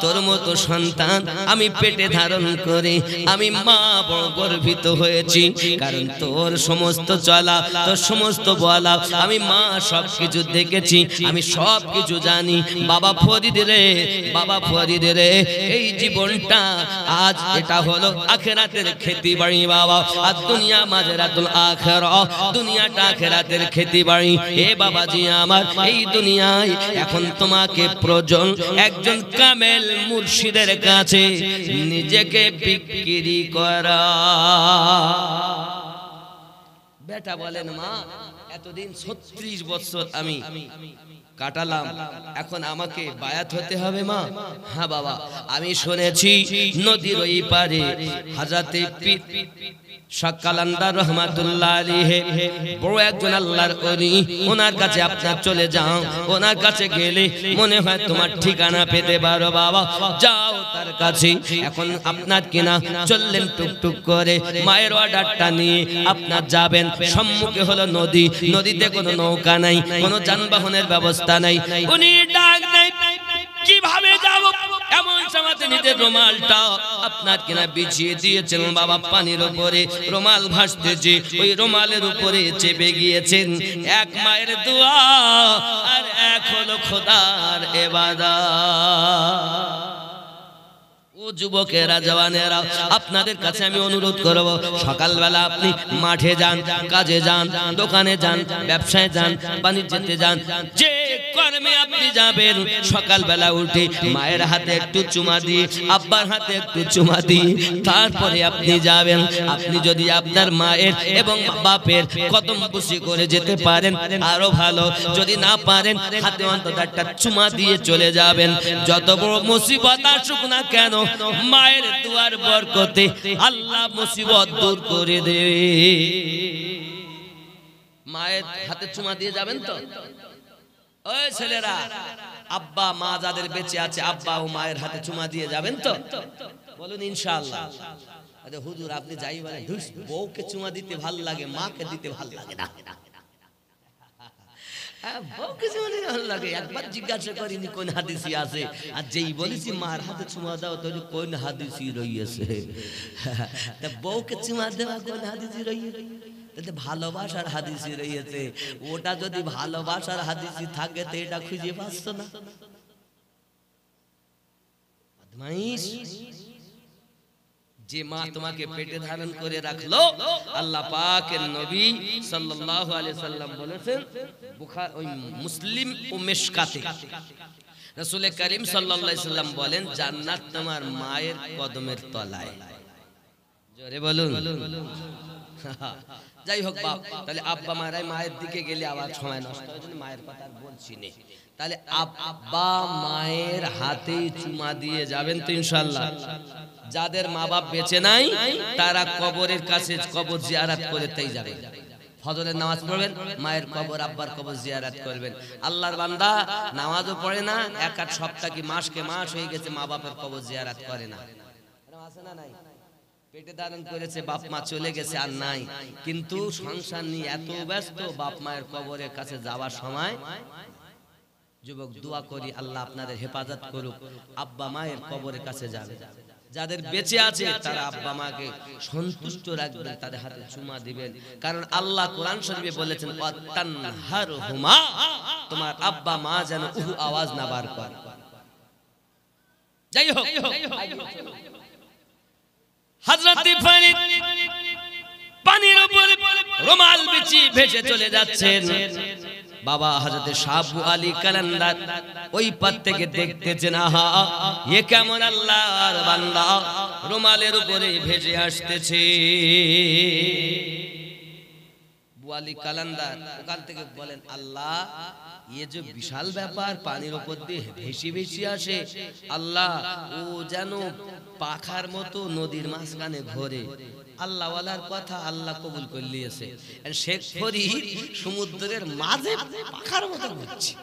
তোর মতো সন্তান আমি পেটে ধারণ করে আমি মা বড় গর্বিত হয়েছি, কারণ তোর সমস্ত চলা তোর সমস্ত বলা আমি মা সবকিছু দেখেছি, আমি সবকিছু জানি। বাবা ফরিদ রে, বাবা ফরিদ রে, এই জীবনটা আজ এটা হলো আখিরাতের খেতি বাড়ি বাবা, আর দুনিয়া মাজরাতুল আখিরা, দুনিয়াটা আখিরাতের খেতি বাড়ি। এ বাবাজি আমার, এই দুনিয়ায় এখন তোমাকে প্রয়োজন একজন কামেল মুর্শিদের কাছে নিজেকে বিক্রি করা। বেটা বলেন মা এতদিন 36 বছর আমি কাটালাম, এখন আমাকে বায়াত হতে হবে মা? হ্যাঁ বাবা, আমি শুনেছি নদীর ওই পারে হযরতে পীর শাহ কালান্দার রহমাতুল্লাহ আলাইহি বড় একজন আল্লাহর ওলি, ওনার কাছে আপনার চলে যাও, ওনার কাছে গেলে মনে হয় তোমার ঠিকানা পেতে পারো বাবা, যাও তার কাছে। এখন আপনার কিনা চললেন টুকটুক করে, মায়ের অর্ডারটা নিয়ে আপনার যাবেন। সম্মুখে হলো নদী, নদীতে কোনো নৌকা নাই, কোনো যানবাহনের ব্যবস্থা নাই। উনি ডাক দেয় কিভাবে যাব? এমন সময়তে নিজের রুমালটা আপনার কিনা বিছিয়ে দিয়েছেন বাবা পানির উপরে, রুমাল ভাসতেছে, ওই রুমালের উপরে চেপে গিয়েছেন। এক মায়ের দোয়া আর এক হলো খোদার ইবাদত। ও যুবকেরা, জওয়ানেরা, আপনাদের কাছে আমি অনুরোধ করব, সকালবেলা আপনি মাঠে যান, কাজে যান, দোকানে যান, ব্যবসায় যান, বাণিজ্যতে যান, যে কর্মে আপনি যাবেন, সকালবেলা উঠে মায়ের হাতে একটু চুমা দিয়ে, আব্বার হাতে একটু চুমা দিয়ে তারপরে আপনি যাবেন। আপনি যদি আপনার মায়ের এবং বাপের কদম বুসি করে যেতে পারেন আরো ভালো, যদি না পারেন হাতে অন্তত একটা চুমা দিয়ে চলে যাবেন। যত বড় মুসিবত আসুক না কেন, মায়ের দুয়ার বরকতে আল্লাহ মুসিবত দূর করে দেবে। মায়ের হাতে চুমা দিয়ে যাবেন তো? ওই ছেলেরা, আব্বা মা যাদের বেঁচে আছে, আব্বা ও মায়ের হাতে চুমা দিয়ে যাবেন তো? বলুন ইনশাআল্লাহ। আরে হুজুর আপনি যাই বলেন, বউকে চুমা দিতে ভালো লাগে, মাকে দিতে ভালো লাগে না। বউকে চুমা দিতে ভালো লাগে, একবার জিজ্ঞাসা করিনি কোন হাদিসে আছে, আর যেই বলেছি মার হাতে চুমা দাও তো কোন হাদিসে রইছে। তা বউকে চুমা দেওয়া কোন হাদিসে রইছে? ভালোবাসার হাদিসে রয়েছে, ওটা যদি ভালোবাসার হাদিসে থাকে তো এটা খুঁজে পাচ্ছ না। যে মা তোমাকে পেটে ধারণ করে রাখলো, আল্লাহ পাকের নবী সাল্লাল্লাহু আলাইহি সাল্লাম বলেছেন, বুখারী ওই মুসলিম ও মিশকাতে রাসূল করিম সাল্লাল্লাহু আলাইহি সাল্লাম বলেন, জান্নাত তোমার মায়ের কদমের তলায়। জোরে বলুন। যাই হোক বাপ, তাহলে আব্বা মারাই মায়ের দিকে গেলে আবার সময় নষ্ট হয়, মায়ের কথা বলছি না। তাহলে আব্বা মায়ের হাতে চুমা দিয়ে যাবেন তো ইনশাআল্লাহ। যাদের মা বাপ বেঁচে নাই তারা কবরের কাছে কবর জিয়ারত করতেই যাবেন। ফজরের নামাজ পড়বেন, মায়ের কবর আব্বার কবর জিয়ারত করবেন। আল্লাহর বান্দা নামাজও পড়ে না, এক আধ সপ্তাহ কি মাসকে মাস হয়ে গেছে মা বাপের কবর জিয়ারত করে না। আছে না নাই? পেটে ধারণ করেছে, বাপ মা চলে গেছে আর নাই, কিন্তু সংসার নিয়ে এত ব্যস্ত বাপ মায়ের কবরের কাছে যাওয়ার সময়। যুবক দোয়া করি আল্লাহ আপনাদের হেফাজত করুক, আব্বা মায়ের কবরের কাছে যাবে। যাদের বেঁচে আছে তারা আব্বা মাকে সন্তুষ্ট রাখবেন, তাদের হাতে চুমা দিবেন, কারণ আল্লাহ কোরআন শরীফে বলেছেন, ওয়াতানহারহুমা, তোমার আব্বা মা যেন উহু আওয়াজ না বার করে। যাই হোক, হযরত ফরিদ পানির উপরে রুমাল বিছিয়ে ভেসে চলে যাচ্ছেন। বাবা হযরত শাহ আবু আলী কালান্দার ওই পার থেকে দেখতেছেন, আহা এ কেমন আল্লাহর বান্দা রুমালের উপরে ভেসে আসতেছে। আবু আলী কালান্দার ওখান থেকে বলেন, আল্লাহ ये जो विशाल ব্যাপার পানির উপর দিয়ে ভেসে ভেসে আসে, আল্লাহ ও যেন পাখার মতো নদীর মাঝখানে ঘোরে। আল্লাহ ওয়ালার কথা আল্লাহ কবুল করে নিয়েছে। শেখ ফরিদ সমুদ্রের মাঝে পাখার মতো ঘুরছে।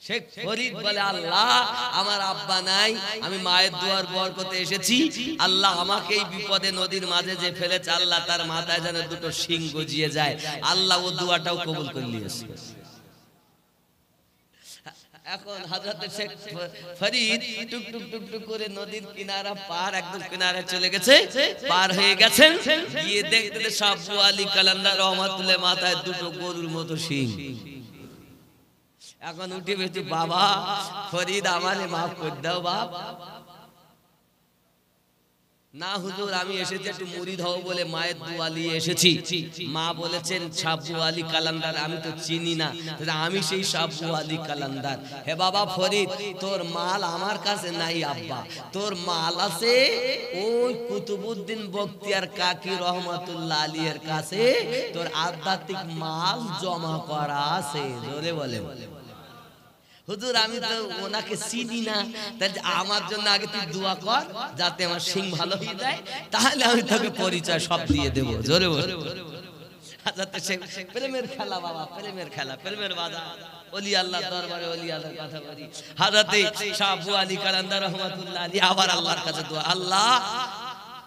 শেখ ফরিদ বলে, আল্লাহ আমার আব্বা নাই, আমি মায়ের দুয়ার বরকতে এসেছি, আল্লাহ আমাকে এই বিপদে নদীর মাঝে যে ফেলেছে, আল্লাহ তার মাথায় যেন দুটো শিং গজিয়ে যায়। আল্লাহ ও দুয়াটাও কবুল করে নিয়েছে। এখন হযরত শেখ ফরিদ টুক টুক টুক টুক করে নদীর কিনারা পার একদম কিনারে চলে গেছে, পার হয়ে গেছেন। গিয়ে দেখতে শাহ আবু আলী কালান্দার রহমাতুল্লাহ মাথায় দুটো গরুর মতো শিং। এখন উঠে বেঁচে, বাবা ফরিদ আমারে মাফ করে দাও বাপ। না হুজুর আমি এসেছি একটু মুরিদ হব বলে মায়ের দোয়া নিয়ে এসেছি। মা বলেছেন শাহ আবু আলী কালান্দার আমি তো চিনি না, আমি সেই শাহ আবু আলী কালান্দার। হে বাবা ফরিদ, তোর মাল আমার কাছে নাই আব্বা, তোর মাল আছে ওই কুতুবউদ্দিন বখতিয়ার কাকি রহমাতুল্লাহ আলাইহির কাছে, তোর আধ্যাত্মিক মাল জমা করা আছে। জোরে বলে, হুজুর আমি তো ওনাকে চিনি না, তাই আমার জন্য আগে তুই দোয়া কর যাতে আমার সিং ভালো হয়ে যায়, তাহলে আমি তোকে পরিচয় সব দিয়ে দেব। জোরে বল। প্রেমের খেলা বাবা, প্রেমের খেলা, প্রেমের বাজার। ওলি আল্লাহ দরবারে ওলি আল্লাহর কথা বলি। হযরতে শাহ আবু আলী কালান্দার রহমাতুল্লাহ আলাইহি আবার আল্লাহর কাছে দোয়া, আল্লাহ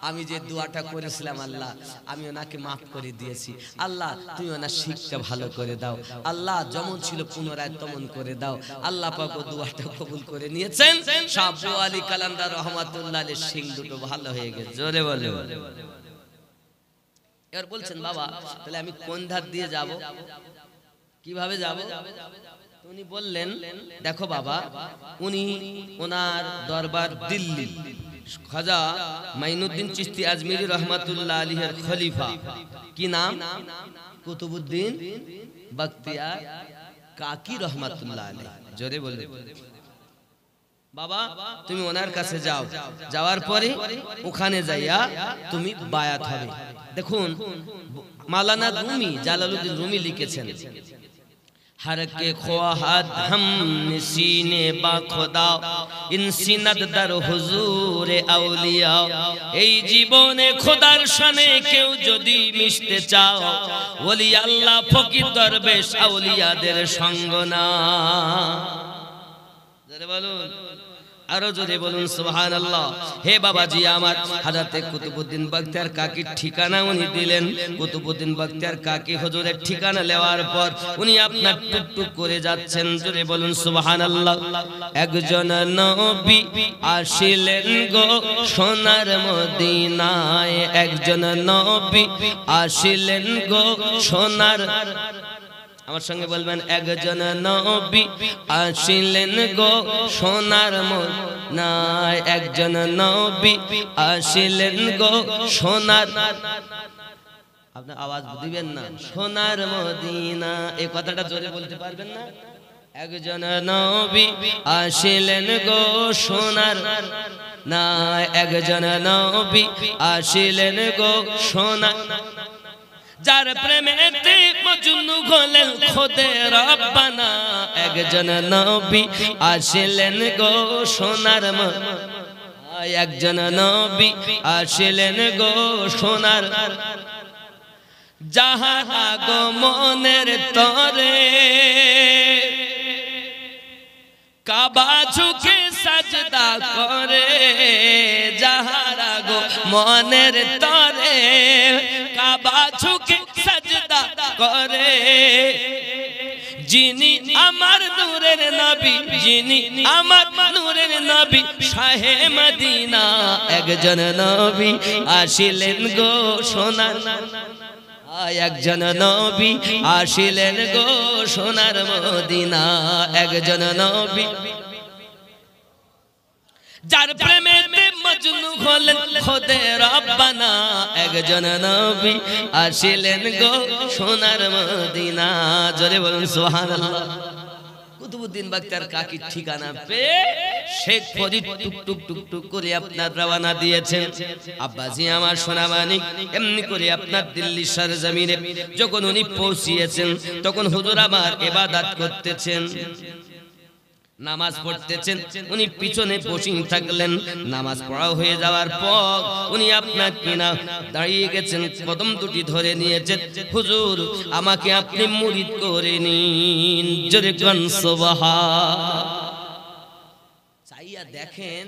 আমি যে দোয়াটা করেছিলাম আল্লাহ আমি ওনাকে মাফ করে দিয়েছি, আল্লাহ তুমি ওনার শিক্ষা ভালো করে দাও, আল্লাহ যেমন ছিল পুনরায় তেমন করে দাও। আল্লাহ পাক দোয়াটা কবুল করে নিয়েছেন। শাহ আবু আলী কালান্দার রহমাতুল্লাহ আলাইহির শিং দুটো ভালো হয়ে গেছে। জোরে বলে। এবার বলছেন, বাবা তাহলে আমি কোন ধার দিয়ে যাব, কিভাবে যাব? উনি বললেন, দেখো বাবা উনি ওনার দরবার দিল্লি, খাজা মাইনুদ্দিন চিশতি আজমিরি রহমাতুল্লাহ আলাইহির খলিফা, কি নাম? কুতুবউদ্দিন বখতিয়ার কাকি রহমাতুল্লাহ আলাইহি। জোরে বলে। বাবা তুমি ওনার কাছে যাও, যাওয়ার পরে ওখানে যাইয়া তুমি বায়াত হবে। দেখুন মাওলানা রুমি, জালালউদ্দিন রুমি লিখেছেন, हर के ख्वाहत हम सीने बा खुदा इंसिनत दर हुजूर আউলিয়া। এই জীবনে খোদার শানে কেউ যদি মিশতে চাও, ওলি আল্লাহ ফকির দরবেশ আউলিয়াদের সঙ্গ না। জোরে বলুন, আরো জোরে বলুন সুবহানাল্লাহ। হে বাবাজি আমার, হযরতে কুতুবউদ্দিন বখতিয়ার কাকির ঠিকানা উনি দিলেন। কুতুবউদ্দিন বখতিয়ার কাকি হুজুরের ঠিকানা নেওয়ার পর উনি আপনার টুকটুক করে যাচ্ছেন। জোরে বলুন সুবহানাল্লাহ। একজন নবী আসিলেন গো সোনার মদিনায়, একজন নবী আসিলেন গো সোনার, আমার সঙ্গে বলবেন, একজন নবী আসিলেন গো সোনার মদিনায়, একজন নবী আসিলেন গো সোনার, আপনি আওয়াজ দিবেন না, সোনার মদিনা, এই কথাটা জোরে বলতে পারবেন না? একজন নবী আসিলেন গো সোনার না, একজন নবী আসিলেন গো সোনার, যার প্রেমেতে মজনু হলেন খোদে রব্বানা, একজন নবী আসিলেন গো সোনার মদিনায়, একজন নবী আসিলেন গো সোনার, যাহার আগমনের তরে কাবা ঝুঁকে সাজদা করে, যাহার আগমনের তরে কাবা ঝুঁকে সাজদা করে, যিনি আমার নূরের নবী, যিনি আমার নূরের নবী শাহে মদিনা, একজন নবী আসিলেন গো সোনার, একজন নবী আসিলেন গো সোনার মদিনা, একজন নবী যার প্রেমেতে মজনু হলেন খোদে রব্বানা, একজন নবী আসিলেন গো সোনার মদিনা। জোরে বলুন সুবহানাল্লাহ। কুতুবউদ্দিন বখতিয়ার কাকির ঠিকানা পেয়ে শেখ ফরিদ টুক টুক টুক টুক করে আপনার রওনা দিয়েছেন। আব্বাজি আমার সোনা মানিক এমনি করে আপনার দিল্লি সরজমিনে যখন উনি পৌঁছিয়েছেন, তখন হুজুর আমার ইবাদত করতেছেন, নামাজ পড়তেছেন। উনি পিছনে বসে থাকলেন। নামাজ পড়া হয়ে যাওয়ার পর উনি আপনার কিনা দাঁড়িয়ে গেছেন, কদম দুটি ধরে নিয়েছেন। হুজুর আমাকে আপনি মুরিদ করে নিন। জোরে কোন সুবহান। চাইয়া দেখেন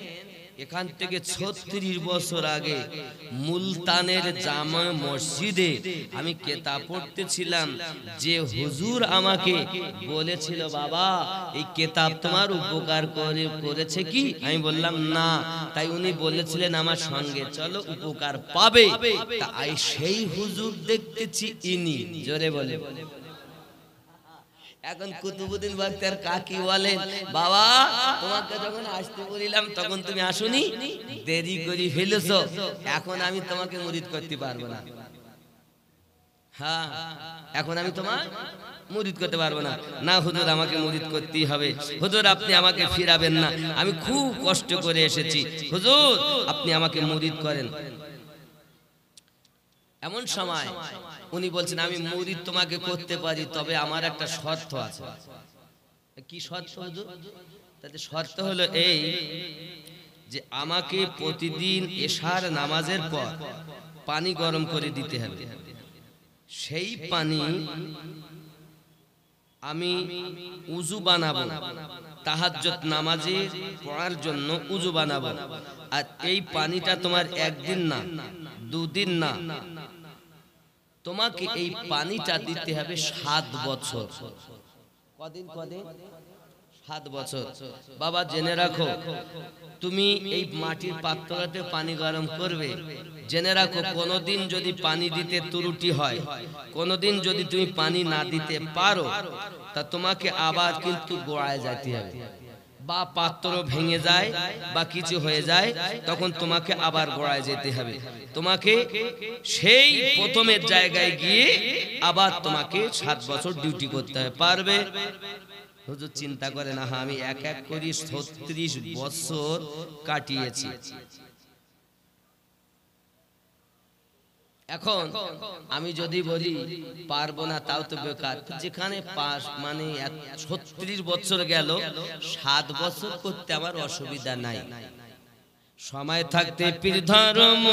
এখান থেকে 36 বছর আগে মুলতানের জামে মসজিদে আমি কেতাব পড়তেছিলাম, যে হুজুর আমাকে বলেছিল বাবা এই কেতাব তোমার উপকার করেছে কি? আমি বললাম না। তাই উনি বলেছিলেন আমার সঙ্গে চলো উপকার পাবে। তাই সেই হুজুর দেখতেছি ইনি। জোরে বলে। এখন কুতুবউদ্দিন বখতিয়ার কাকি বলেন বাবা তোমাকে যখন আসতে বলিলাম তখন তুমি আসুনি, দেরি করে ফেলেছো, এখন আমি তোমাকে মুরিদ করতে পারবো না। হ্যাঁ এখন আমি তোমার মুরিদ করতে পারবো না। না হুজুর আমাকে মুরিদ করতেই হবে। হুজুর আপনি আমাকে ফিরাবেন না, আমি খুব কষ্ট করে এসেছি, হুজুর আপনি আমাকে মুরিদ করেন। এমন সময় উনি বলছেন আমি মুরিদ তোমাকে করতে পারি, তবে আমার একটা শর্ত আছে। কি শর্ত হুজুর? তাতে শর্ত হলো এই যে আমাকে প্রতিদিন এশার নামাজের পর পানি গরম করে দিতে হবে। সেই পানি আমি উযু বানাবো, তাহাজ্জুদ নামাজে পড়ার জন্য উযু বানাবো। আর এই পানিটা তোমার একদিন না, দুদিন না, তোমাকে এই পানিটা দিতে হবে 7 বছর। কদিন? 7 বছর। বাবা জেনে রাখো, তুমি এই মাটির পাত্রতে পানি গরম করবে, জেনে রাখো কোনোদিন যদি পানি দিতে ত্রুটি হয়, কোনোদিন যদি তুমি পানি না দিতে পারো, তা তোমাকে আবার কিন্তু গোড়ায় যেতে হবে, বা পাত্র ভেঙে যায় বা কিছু হয়ে যায়, তখন তোমাকে আবার গোড়ায় যেতে হবে। তোমাকে সেই প্রথমের জায়গায় গিয়ে আবার তোমাকে 7 বছর ডিউটি করতে হবে। পারবে? হুজুর চিন্তা করে না, আমি এক এক করে 36 বছর কাটিয়েছি। এখন আমি যদি বলি পারবো না, তাও তো বেকার। যেখানে পাস মানে 36 বছর গেল, 7 বছর করতে আমার অসুবিধা নাই। সময় থাকতে পীর ধর্ম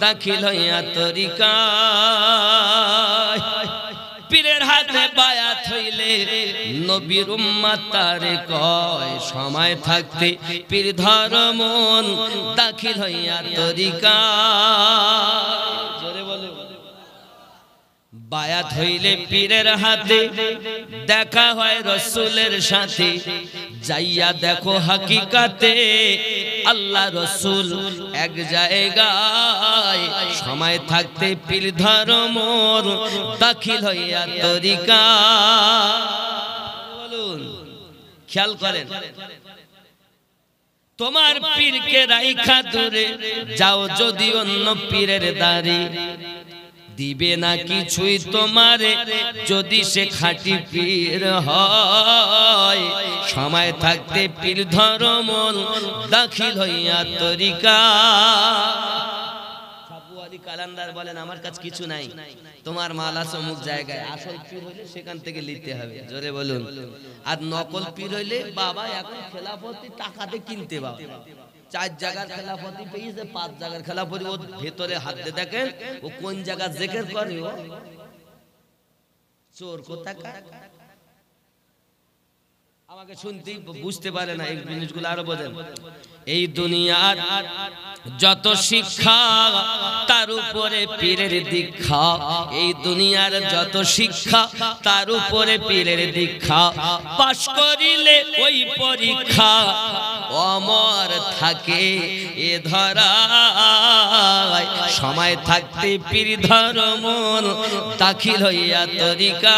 দাখিল হইয়া তরিকায়, পীরের হাতে বায়াত হইলে নবীর উম্মত তারে কয়। সময় থাকতে পীর ধর্ম দাখিল হইয়া তরিকায়। জোরে বলো। বায়াত হইলে পীরের হাতে, দেখা হয় রাসূলের সাথে। যাইয়া দেখো হাকিকাতে আল্লাহ রাসূল এক জায়গায়। সময় থাকতে পীর ধর্ম দাখিল হইয়া তরিকা। বলুন, খেয়াল করেন, তোমার পীরকে রাইখা দূরে যাও যদি অন্য পীরের দাঁড়ি, দিবে না কিছুই তোমারে যদি সে খাঁটি পীর হয়। সময় থাকতে পীর ধর্ম দাখিল হইয়া তরিকা। সাবু আলী কালান্দার বলেন আমার কাছে কিছু নাই, তোমার মাল আছে অমুক জায়গায়, আসল পীর হইলে সেখান থেকে নিতে হবে। জোরে বলুন। আর নকল পীর হইলে বাবা এখন খেলাফতি টাকাতে কিনতে পাবে। 4 জায়গার খেলাফতি পেয়েছে, 5 জায়গার খেলাফতি, ও ভেতরে হাত দিয়ে দেখেন ও কোন জায়গা জিকির করে, ও চোর কোথাকার। আমাকে শুনতেই বুঝতে পারে না, এই জিনিসগুলো আরো বোঝেন। এই দুনিয়ার যত শিক্ষা তার উপরে পীরের দীক্ষা। এই দুনিয়ার যত শিক্ষা তার উপরে পীরের দীক্ষা। পাশ করিলে ওই পরীক্ষা অমর থাকে এ ধরায়। সময় থাকতে পীর ধর্ম দাখিল হইয়া তরিকা।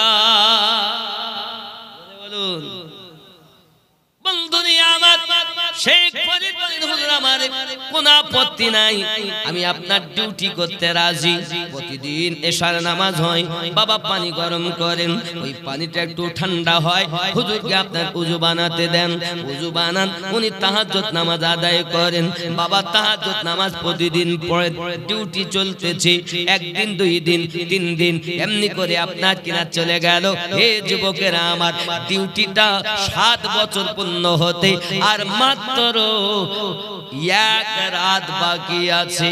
বলুন বন্ধুনি আমার, শেখ ফরিদ বলেন হুজুর আমার কোনো আপত্তি নাই, আমি আপনার ডিউটি করতে রাজি। প্রতিদিন এশার নামাজ হয়, বাবা পানি গরম করেন, ওই পানিটা একটু ঠান্ডা হয়, হুজুরকে আপনার উযু বানাতে দেন, উযু বানান, উনি তাহাজ্জুদ নামাজ আদায় করেন। বাবা তাহাজ্জুদ নামাজ প্রতিদিন পড়ে, ডিউটি চলতেছে, একদিন, 2 দিন, 3 দিন, এমনি করে আপনার কিনা চলে গেল। হে যুবকেরা আমার, ডিউটিটা 7 বছর পূর্ণ হতে আর মাত্র 1 রাত বাকি আছে।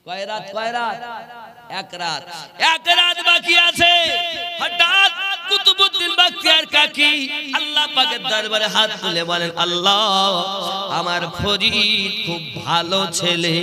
কয় রাত? কয় রাত? 1 রাত। 1 রাত বাকি আছে। হঠাৎ কুতুবউদ্দিন বখতিয়ার কাকি আল্লাহ পাকের দরবারে হাত তুলে বলেন, আল্লাহ, আমার ফরিদ খুব ভালো ছেলে,